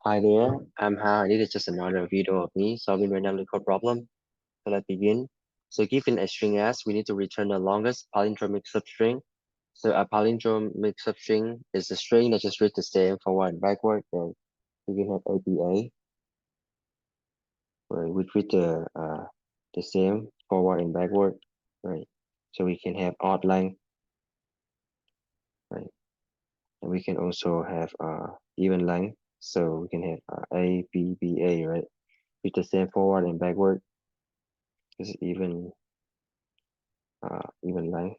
Hi there, I'm Ha. This is just another video of me solving random code problem. So let's begin. So given a string S, we need to return the longest palindromic substring. So a palindromic substring is a string that just reads the same forward and backward. Then we can have ABA, where we read the same forward and backward, right? So we can have odd length, right? And we can also have even length. So we can have ABBA, right? With the same forward and backward is even length.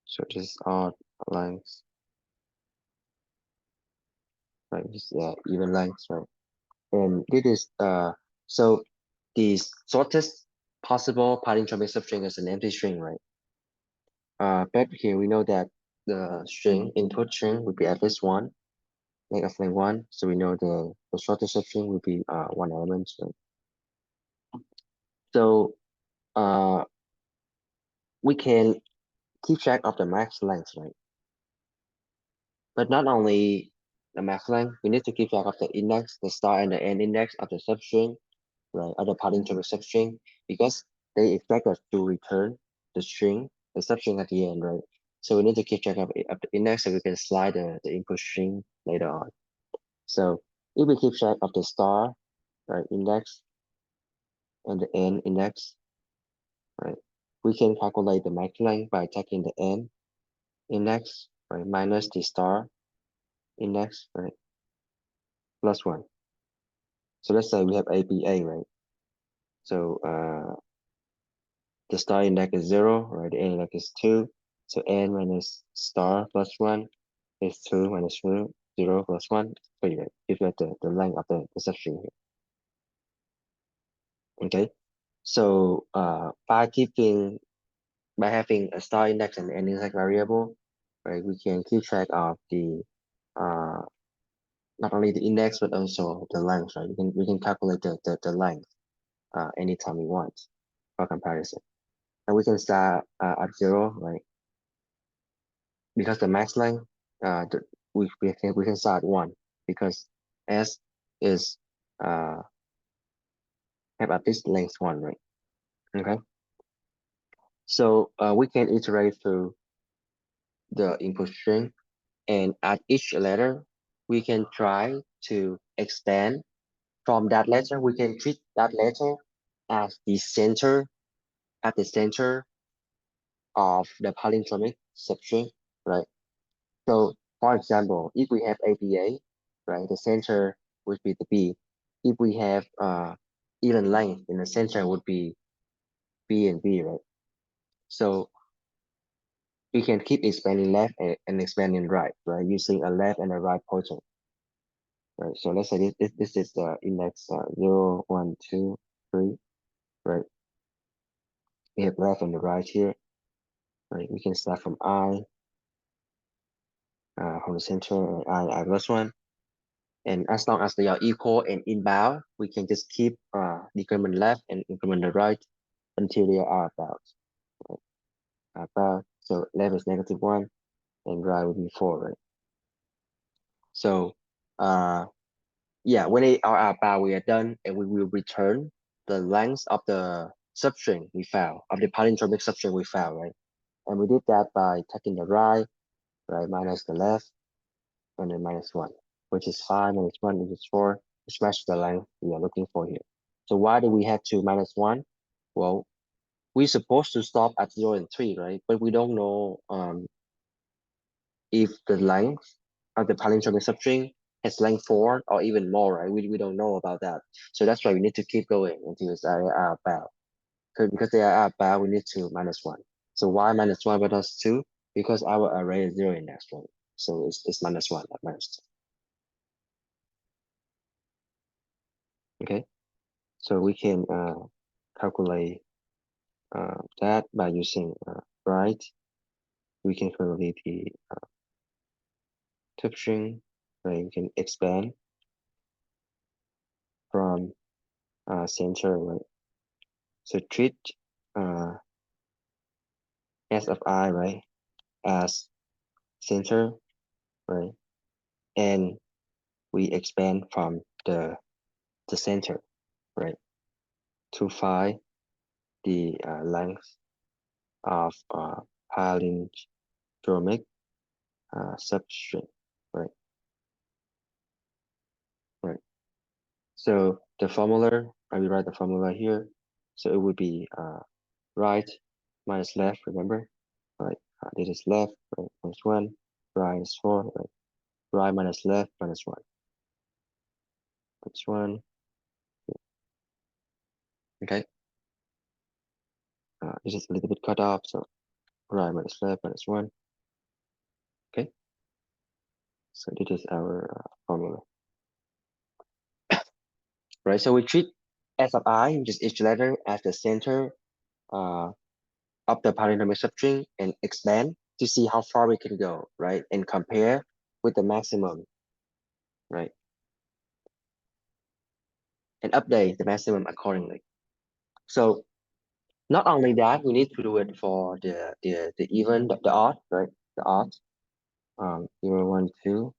So just odd lengths, right? Just even lengths, right? And this is so the shortest possible palindromic substring is an empty string, right? Back here we know that the string input string would be at least one, like of length one. So we know the shortest substring would be one element. So uh we can keep track of the max length, right? But not only the max length, we need to keep track of the index, the start and the end index of the substring, right? Of the palindromic substring, because they expect us to return the string, the substring at the end, right? So we need to keep track of the index so we can slide the input string later on. So if we keep track of the start, right, index and the end index, right, we can calculate the max length by taking the end index, right, minus the start index, right, plus one. So let's say we have ABA, right? So the star index is 0, right? The n index is 2. So n minus star plus 1 is 2 minus 0 plus 1. So you get the length of the substring here. Okay. So by having a star index and n index variable, right, we can keep track of the uh not only the index but also the length, right? We can calculate the length anytime we want for comparison. And we can start at 0, right? Because the max length, we can start 1 because S is uh have at least length 1, right? Okay. So we can iterate through the input string, and at each letter we can try to extend from that letter. We can treat that letter as the center at the center of the palindromic substring, right? So for example, if we have ABA, right, the center would be the B. If we have even length, in the center would be B and B, right? So we can keep expanding left and expanding right, right, using a left and a right pointer, right? So let's say this is the index 0, 1, 2, 3, right? We have left and the right here, right? We can start from from the center, I plus 1. And as long as they are equal and inbound, we can just keep decrement left and increment the right until they are about. Right? About. So left is -1 and right will be 4, right? So yeah, when they are about, we are done and we will return the length of the substring we found, of the palindromic substring we found, right? And we did that by taking the right, minus the left, and then -1, which is 5 minus 1, which is 4, which matches the length we are looking for here. So why do we have to -1? Well, we're supposed to stop at 0 and 3, right? But we don't know if the length of the palindromic substring has length 4 or even more, right? We don't know about that. So that's why we need to keep going until they are about. Because they are about, we need to -1. So why -1 but not 2? Because our array is 0 index, right? So it's -1, not -2. Okay. So we can calculate that by using right. We can calculate the substring, right? We can expand from center, right? So treat uh, S of I, right, as center, right, and we expand from the center, right, to find the length of palindromic substring, right, right. So the formula, I will write the formula here. So it would be right minus left, remember? Right, this is left, right, minus 1, right is 4, right, right minus left, minus 1. That's 1, okay? This is a little bit cut off, so right minus left, minus 1, okay? So this is our formula, right? So we treat S of I, which is each letter, as the center uh, of the palindromic substring and expand to see how far we can go, right? And compare with the maximum, right? And update the maximum accordingly. So not only that, we need to do it for the even, the odd, right? The odd, 0, 1, 2.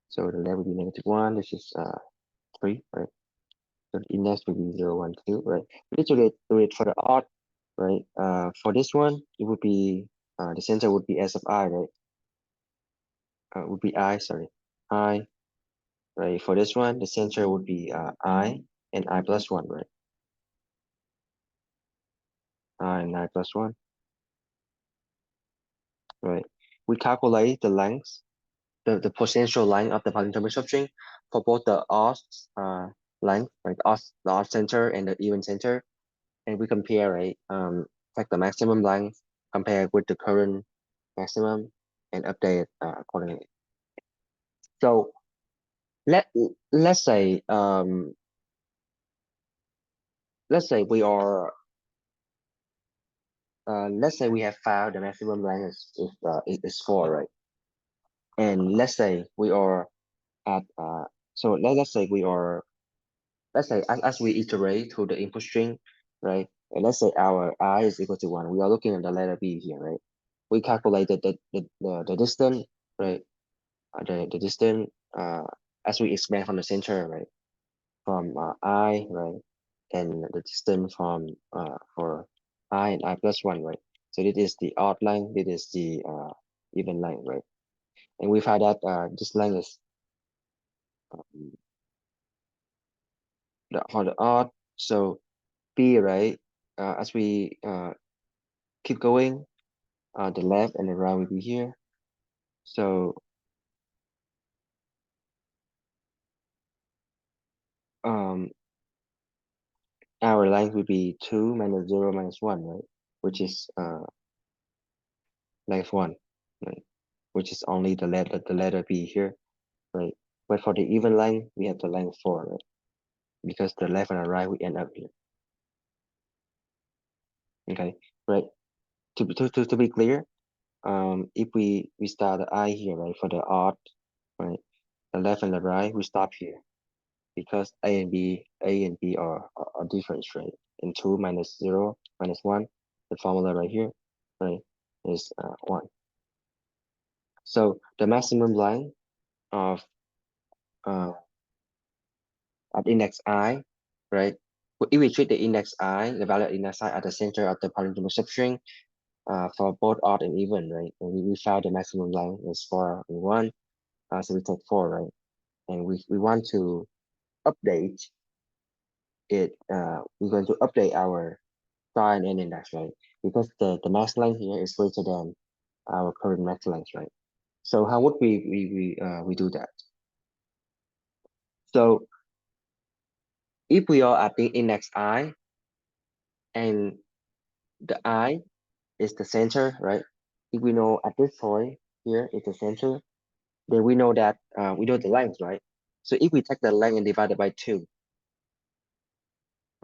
So the left will be -1. This is 3, right? So the index will be 0, 1, 2, right? We need to do it for the odd, right? For this one, it would be the center would be S of I, right? Would be I, sorry, I, right? For this one, the center would be I and I plus 1, right? I and I plus 1, right? We calculate the length, the potential length of the palindromic substring for both the odd length, right? The odd center and the even center, and we compare, right? Like the maximum length compared with the current maximum and update accordingly. So let let's say let's say we are let's say we have found the maximum length is 4, right? And let's say we are at so let's say we are, let's say as we iterate to the input string, right? And let's say our I is equal to 1. We are looking at the letter B here, right? We calculated the distance, right? The distance as we expand from the center, right? From I, right? And the distance from for I and I plus 1, right? So this is the odd length, this is the even length, right? And we find that this length is for the odd. So B, right? As we keep going, the left and the right will be here. So um, our length will be 2 minus 0 minus 1, right? Which is length 1, right? Which is only the letter B here, right? But for the even length, we have the length 4, right? Because the left and the right we end up here. Okay, right? To be clear, if we start the I here, right? For the odd, right? The left and the right, we stop here because A and B are different, right? And 2 minus 0 minus 1, the formula right here, right, is 1. So the maximum length of uh, at index I, right? If we treat the index I, the value of index I at the center of the palindromic substring for both odd and even, right? And we found the maximum length is 4 and 1. So we take 4, right? And we want to update it. We're going to update our sign and index, right? Because the max length here is greater than our current max length, right? So how would we do that? So if we are at the index I and the I is the center, right? If we know at this point here is the center, then we know that we know the length, right? So if we take the length and divide it by 2,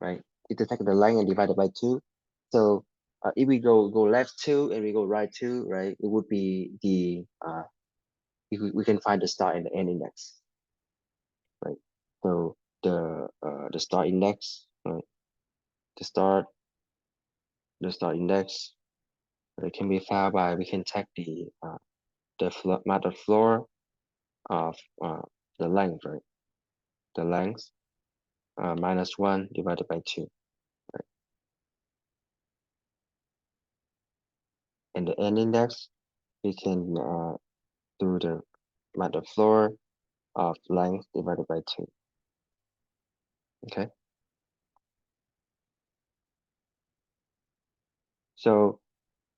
right? If we take the length and divide it by 2, so if we go left 2 and we go right 2, right? It would be the we can find the start and the end index, right? So the start index, right? The start index, It can be found by we can take the matter floor of the length, right? The length minus 1 divided by 2, right? And the n index, we can do the matter floor of length divided by 2. Okay. So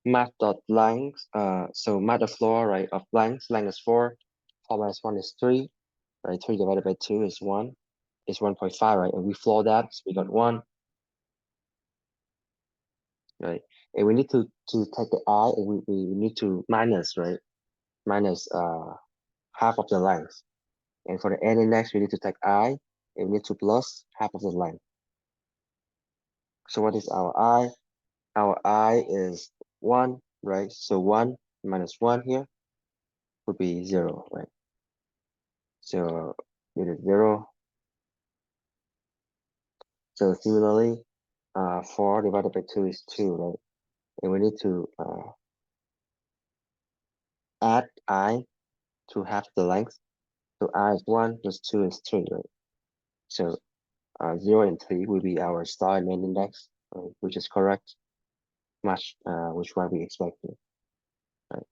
math dot length, so matter floor, right, of length is 4 minus 1 is 3, right? 3 divided by 2 is 1, is 1.5, right? And we floor that, so we got 1, right? And we need to take the I, and we need to minus, right? Minus half of the length. And for the n index, we need to take I, and we need to plus half of the length. So what is our I? Our I is 1, right? So 1 minus 1 here would be 0, right? So it is 0. So similarly, 4 divided by 2 is 2, right? And we need to add I to half the length. So I is 1 plus 2 is 3, right? So 0 and 3 will be our star and end index, right? Which is correct, match which one we expected, right?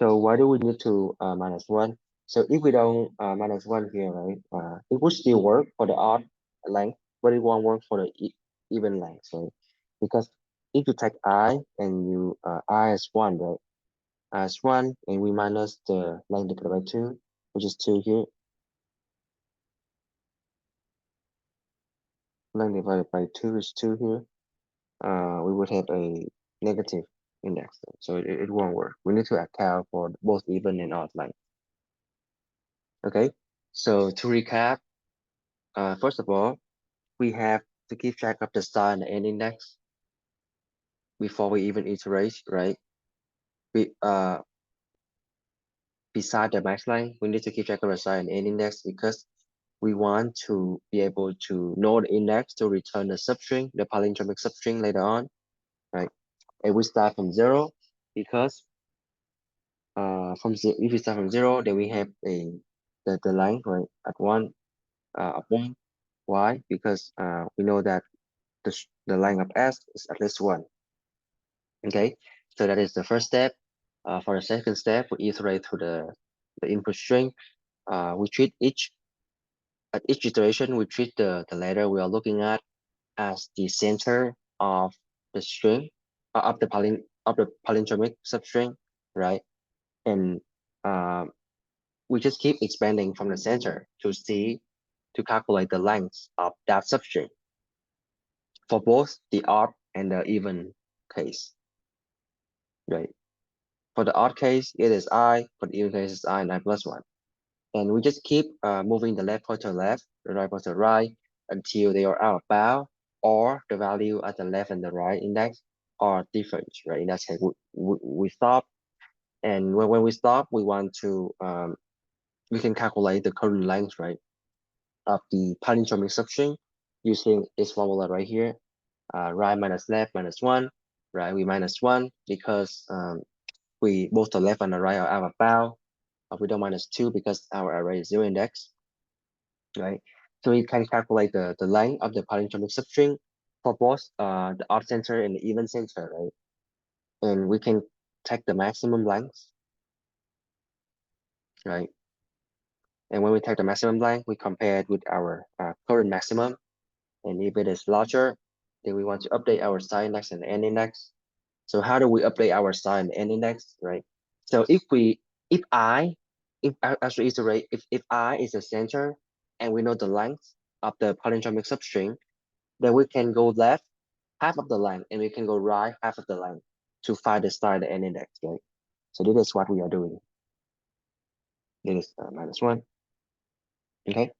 So why do we need to minus 1? So if we don't minus 1 here, right, it would still work for the odd length, but it won't work for the even length, right? Because if you take I and you I as 1, right? As 1, and we minus the length divided by 2, which is 2 here. Length divided by 2 is 2 here. We would have a negative index, so it won't work. We need to account for both even and odd length. Okay, so to recap, first of all, we have to keep track of the star and the end index before we even iterate, right? We beside the max length, we need to keep track of the star and end index because we want to be able to know the index to return the substring, the palindromic substring later on, right? And we start from 0 because if we start from 0, then we have the length, right, at 1 of 1. Why? Because we know that the length of S is at least 1. Okay, so that is the first step. For the second step, we iterate through the input string. We treat at each iteration, we treat the letter we are looking at as the center of the string, of the palindromic substring, right? And we just keep expanding from the center to calculate the length of that substring for both the odd and the even case, right? For the odd case, it is I. For the even case, it's I and I plus 1. And we just keep moving the left pointer left, the right pointer right, until they are out of bound, or the value at the left and the right index are different, right? In that case, we stop. And when we stop, we want to, we can calculate the current length, right, of the palindromic substring using this formula right here. Right minus left minus 1, right? We minus 1 because we both the left and the right are out of bound. We don't minus 2 because our array is 0 index, right? So we can calculate the length of the palindromic substring for both the odd center and the even center, right? And we can take the maximum length, right? And when we take the maximum length, we compare it with our current maximum. And if it is larger, then we want to update our star index and end index. So how do we update our star and end index, right? So if as we iterate, if I is the center and we know the length of the palindromic substring, then we can go left half of the length and we can go right half of the length to find the star and the end index, right? So this is what we are doing. This is minus 1, okay?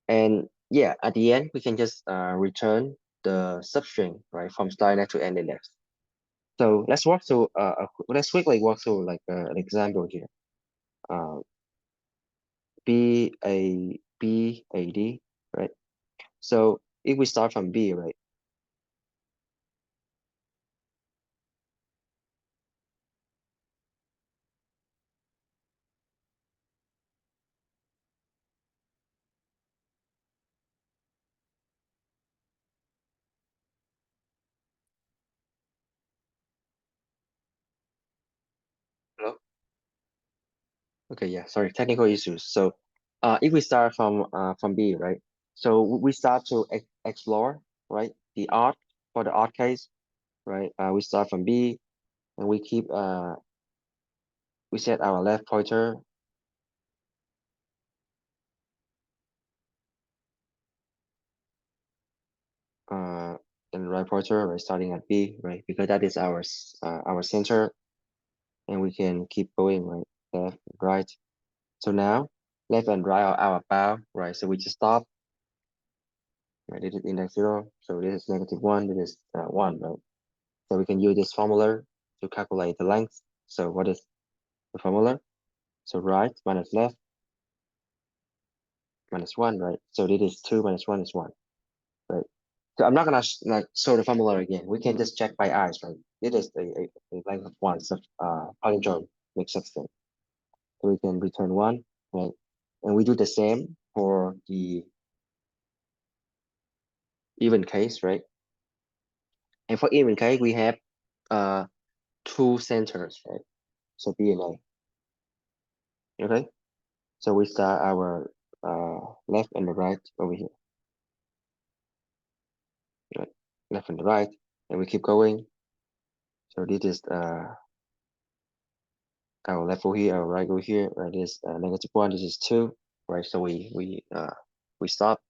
And yeah, at the end, we can just return the substring, right, from star index to end index. So let's walk through, let's quickly walk through like an example here. B A D, right? So if we start from B, right? Hello? Okay, yeah, sorry, technical issues. So, if we start from B, right? So we start to explore, right? The arc for the arc case, right? We start from B and we keep we set our left pointer uh and right pointer, right? Starting at B, right? Because that is our center, and we can keep going, right? Left, right. So now left and right are our bow, right? So we just stop. Right, this is index 0, so this is -1, this is 1, right? So we can use this formula to calculate the length. So what is the formula? So right minus left minus 1, right? So this is 2 minus 1 is 1, right? So I'm not gonna like show the formula again. We can just check by eyes, right? It is the length of one palindromic substring. So we can return 1, right? And we do the same for the even case, right? And for even case, we have uh two centers, right? So B and A. Okay. So we start our left and the right over here, right? Left and the right, and we keep going. So this is our left over here, our right over here, right? This -1, this is 2, right? So we stop.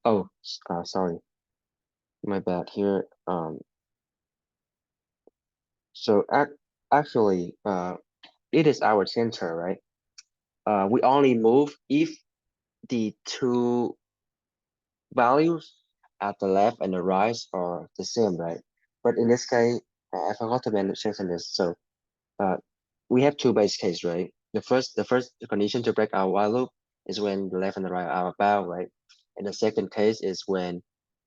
Oh, sorry, my bad here. So actually, it is our center, right? We only move if the two values at the left and the right are the same, right? But in this case, I forgot to mention this. So uh, we have two base case, right? The first condition to break our while loop is when the left and the right are about, right? And the second case is when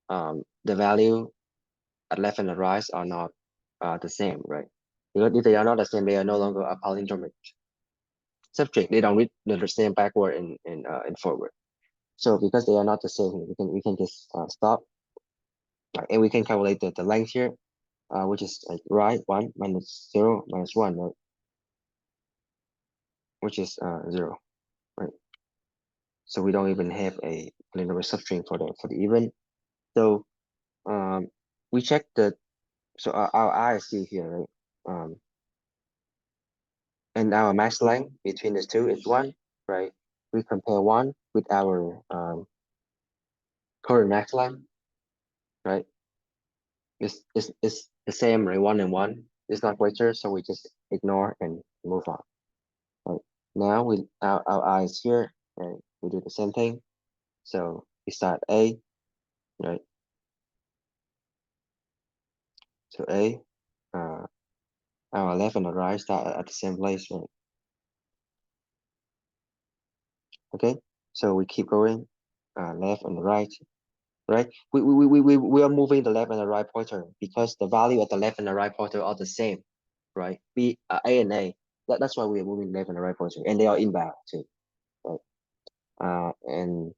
the value at left and the right are not the same, right? Because if they are not the same, they are no longer a palindromic subject. They don't read the same backward and forward. So because they are not the same, we can just stop, right? And we can calculate the length here, which is like right 1 minus 0 minus 1, right? Which is 0, right? So we don't even have a palindromic substring for the even. So we check so our I is still here, right? And our max length between the two is 1, right? We compare 1 with our current max length, right? It's the same, right? 1 and 1. It's not greater, so we just ignore and move on. Right. Now our I is here, right? We do the same thing. So we start A, right? So A, uh, our left and the right start at the same place, right? Okay. So we keep going, left and the right, right? We are moving the left and the right pointer because the value at the left and the right pointer are the same, right? A and A. That's why we are moving left and the right pointer, and they are inbound too, right? And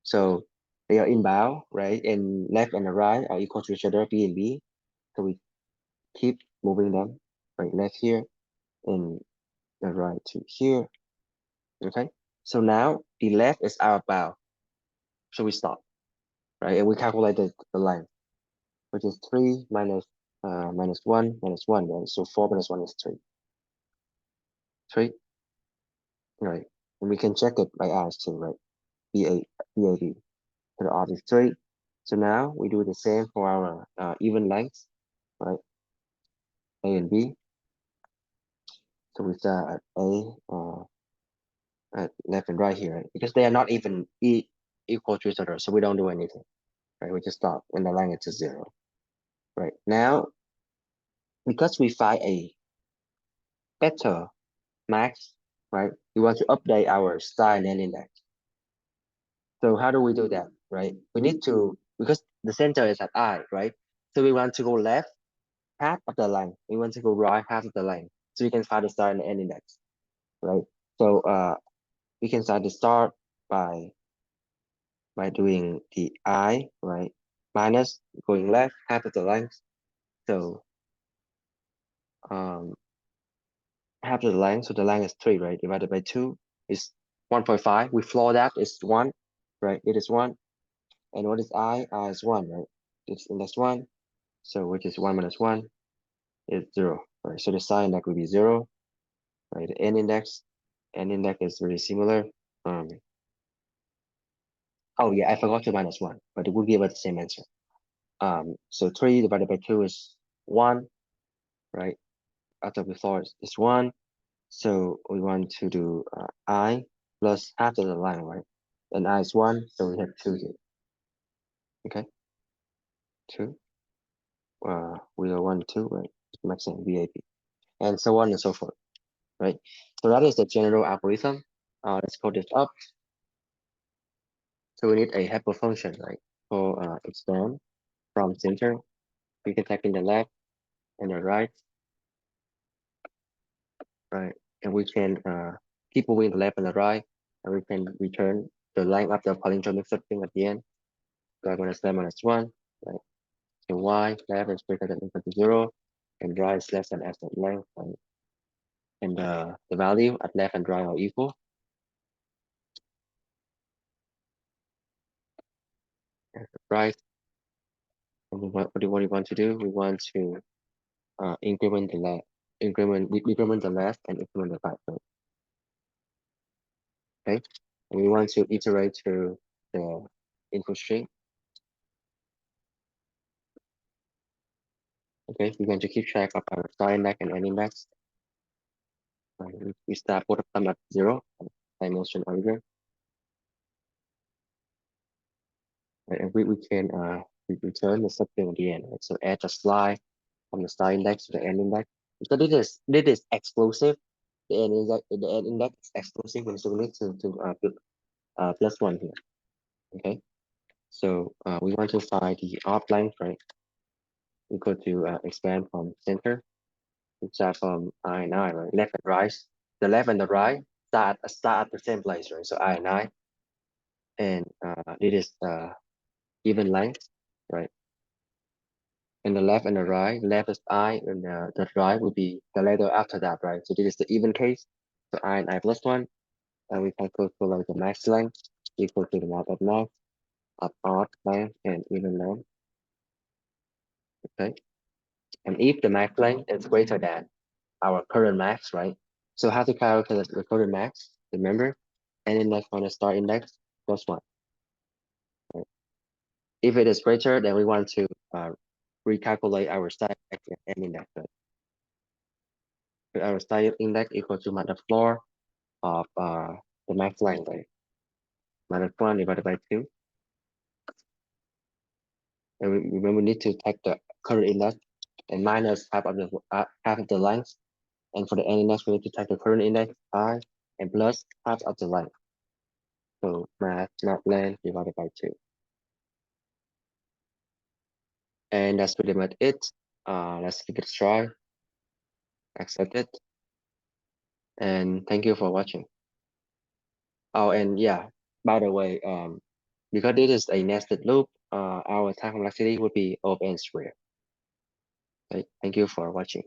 so they are inbound, right? And left and the right are equal to each other, B and B. So we keep moving them, right? Left here and the right to here. Okay. So now the left is our bow. So we stop, right? And we calculate the length, which is 3 minus 1 minus 1, right? So 4 minus 1 is 3. 3, right? And we can check it by eyes too, right? BAB. So the odd is 3. So now we do the same for our even lengths, right? A and B. So we start at A, at left and right here, right? Because they are not even equal to each other, so we don't do anything, right? We just stop when the length is 0, right? Now, because we find a better max, right? We want to update our style and index. So how do we do that, right? We need to, because the center is at I, right? So we want to go left half of the line. We want to go right half of the line. So we can find the start and the end index, right? So we can start the start by doing the I, right? Minus going left half of the length. So half of the length, so the length is 3, right? Divided by 2 is 1.5. We floor that is 1, right? It is 1. And what is I? I is 1, right? It's index 1. So which is 1 minus 1 is 0, right? So the sign index will be 0, right? The n index is very similar. Oh yeah, I forgot to minus 1, but it will give us the same answer. So 3 divided by 2 is 1, right? After before is 1. So we want to do I plus half of the line, right? And I is 1, so we have 2 here. Okay, 2. We are 1, 2, right? Maximum VAP, and so on and so forth, right? So that is the general algorithm. Let's code this up. So we need a helper function, right? For expand from center. We can type in the left and the right, right? And we can keep moving the left and the right, and we can return the length of the palindromic substring at the end. So I'm gonna say minus 1, right? So y left is greater than or equal to 0, and right is less than s at length, right? And the value at left and right are equal. And right, and what do we want to do? We want to increment the left, increment the left and increment the right, right? Okay, and we want to iterate through the input string. Okay, we're going to keep track of our start index and end index. We start both of them at 0, as I mentioned earlier. Right, and we can return the substring at the end. Right? So add a slide from the start index to the end index. So this is explosive. The end index is explosive, and so we need to put plus 1 here. Okay, so we want to find the off length, right? Equal to expand from center. We start from I and I, right? Left and right. The left and the right start at the same place, right? So I and I, and this is even length, right? And the left and the right, left is I, and the right will be the letter after that, right? So this is the even case. So I and I plus 1, and we can calculate the max length equal to the mod of max of odd length and even length. Okay, and if the max length is greater than our current max, right? So how to calculate the current max? Remember, n index minus start index plus 1. Right? If it is greater, then we want to recalculate our start index and n index. Right? So our start index equal to minus floor of the max length, right? Minus 1 divided by 2. And we need to take the current index and minus half of the length. And for the n index, we need to take the current index I and plus half of the length. So max length divided by 2. And that's pretty much it. Let's give it a try. Accept it. And thank you for watching. Oh, and yeah, by the way, because this is a nested loop, our time complexity would be of n squared. Okay, thank you for watching.